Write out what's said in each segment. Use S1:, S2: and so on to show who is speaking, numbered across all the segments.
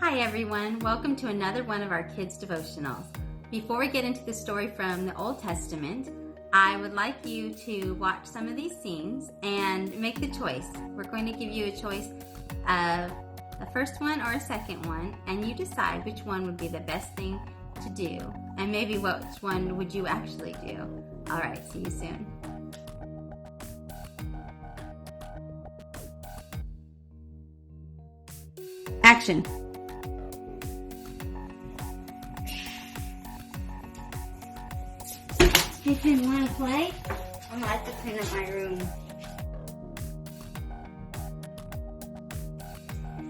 S1: Hi everyone, welcome to another one of our kids devotionals. Before we get into the story from the Old Testament, I would like you to watch some of these scenes and make the choice. We're going to give you a choice of the first one or a second one, and you decide which one would be the best thing to do, and maybe which one would you actually do. All right, see you soon. Action.
S2: Hey, Finn, want to play? I'm gonna have to clean up my room.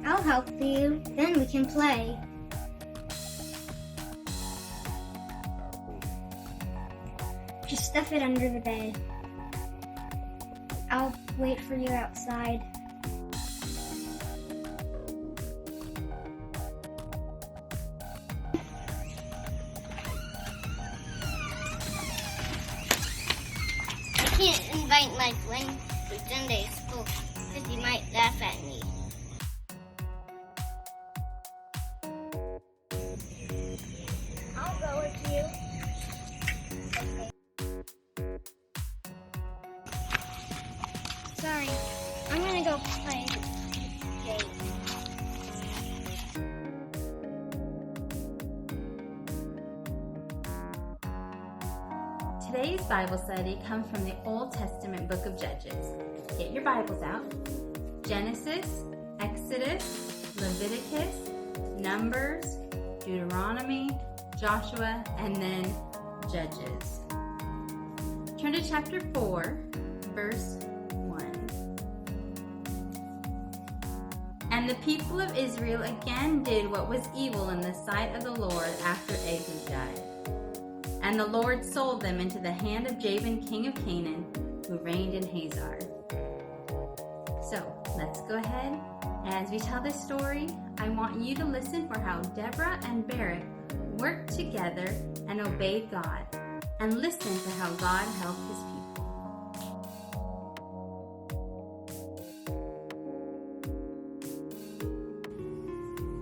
S2: I'll help you. Then we can play. Just stuff it under the bed. I'll wait for you outside. I can't invite my friends to Sunday school because he might laugh at me. I'll go with you. Okay. Sorry, I'm gonna go play game.
S1: Today's Bible study comes from the Old Testament book of Judges. Get your Bibles out. Genesis, Exodus, Leviticus, Numbers, Deuteronomy, Joshua, and then Judges. Turn to chapter 4, verse 1. And the people of Israel again did what was evil in the sight of the Lord after Ehud died. And the Lord sold them into the hand of Jabin, king of Canaan, who reigned in Hazor. So, let's go ahead. As we tell this story, I want you to listen for how Deborah and Barak worked together and obeyed God, and listen to how God helped his people.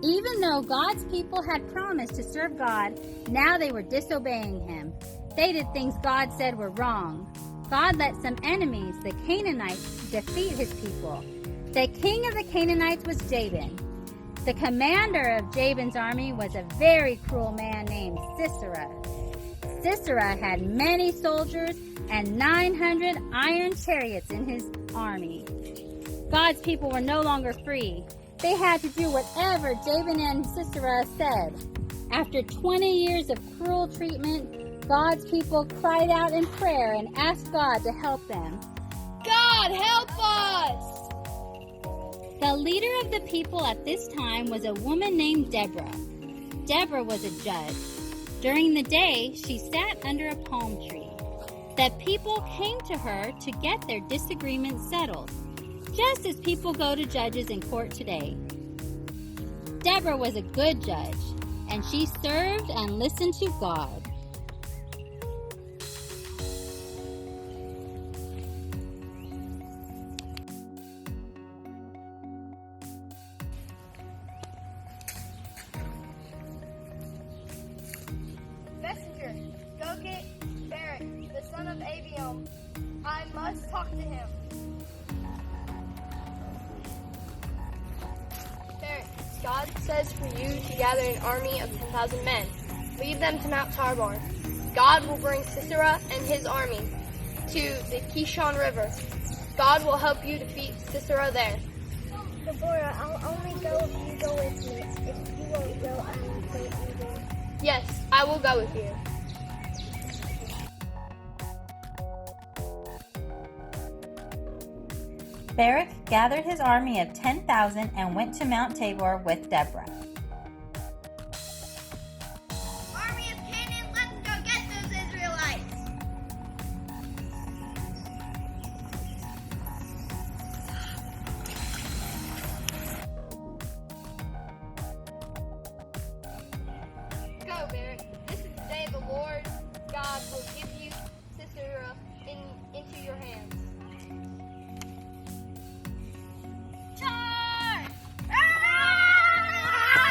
S1: Even though God's people had promised to serve God, now they were disobeying him. They did things God said were wrong. God let some enemies, the Canaanites, defeat his people. The king of the Canaanites was Jabin. The commander of Jabin's army was a very cruel man named Sisera. Sisera had many soldiers and 900 iron chariots in his army. God's people were no longer free. They had to do whatever Jabin and Sisera said. After 20 years of cruel treatment, God's people cried out in prayer and asked God to help them.
S2: God, help us!
S1: The leader of the people at this time was a woman named Deborah. Deborah was a judge. During the day, she sat under a palm tree. The people came to her to get their disagreements settled, just as people go to judges in court today. Deborah was a good judge, and she served and listened to God.
S3: Messenger, go get Barak, the son of Abiam. I must talk to him. Barak, God says for you to gather an army of 10,000 men. Lead them to Mount Tabor. God will bring Sisera and his army to the Kishon River. God will help you defeat Sisera there.
S2: Deborah, I'll only go if you go with me. If you won't go, I will go either.
S3: Yes, I will go with you.
S1: Barak gathered his army of 10,000 and went to Mount Tabor with Deborah.
S3: Army of Canaan, let's go get those Israelites. Go, Barak. This is the day the Lord God will give you Sisera into your hands. Charge! Ah!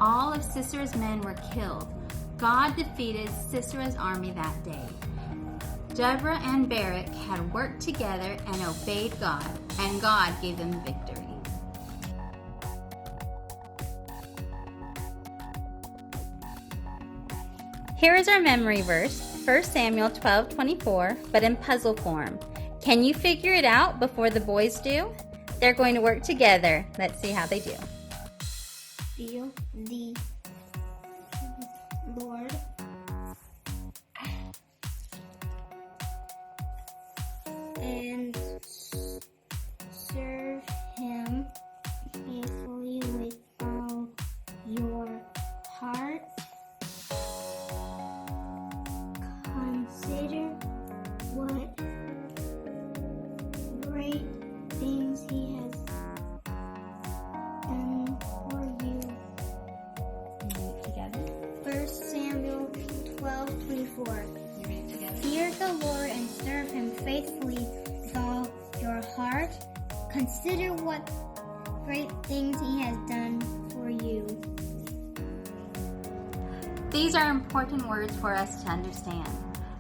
S1: all of Sisera's men were killed. God defeated Sisera's army that day. Deborah and Barak had worked together and obeyed God, and God gave them victory. Here is our memory verse, 1 Samuel 12:24, but in puzzle form. Can you figure it out before the boys do? They're going to work together. Let's see how they do.
S2: Feel the Lord and serve Him faithfully with all your heart. Consider what great things He has done for you.
S1: Together.
S2: 1 Samuel 12:24.
S1: You read it together.
S2: Fear the Lord and serve Him faithfully with all your heart. Consider what great things He has done for you.
S1: These are important words for us to understand.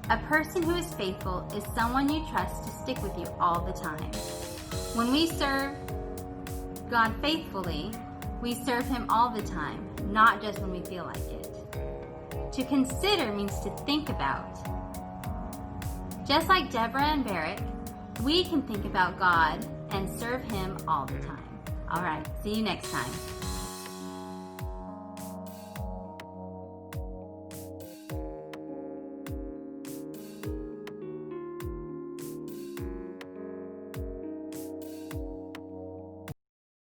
S1: A person who is faithful is someone you trust to stick with you all the time. When we serve God faithfully, we serve Him all the time, not just when we feel like it. To consider means to think about. Just like Deborah and Barak, we can think about God and serve Him all the time. All right, see you next time.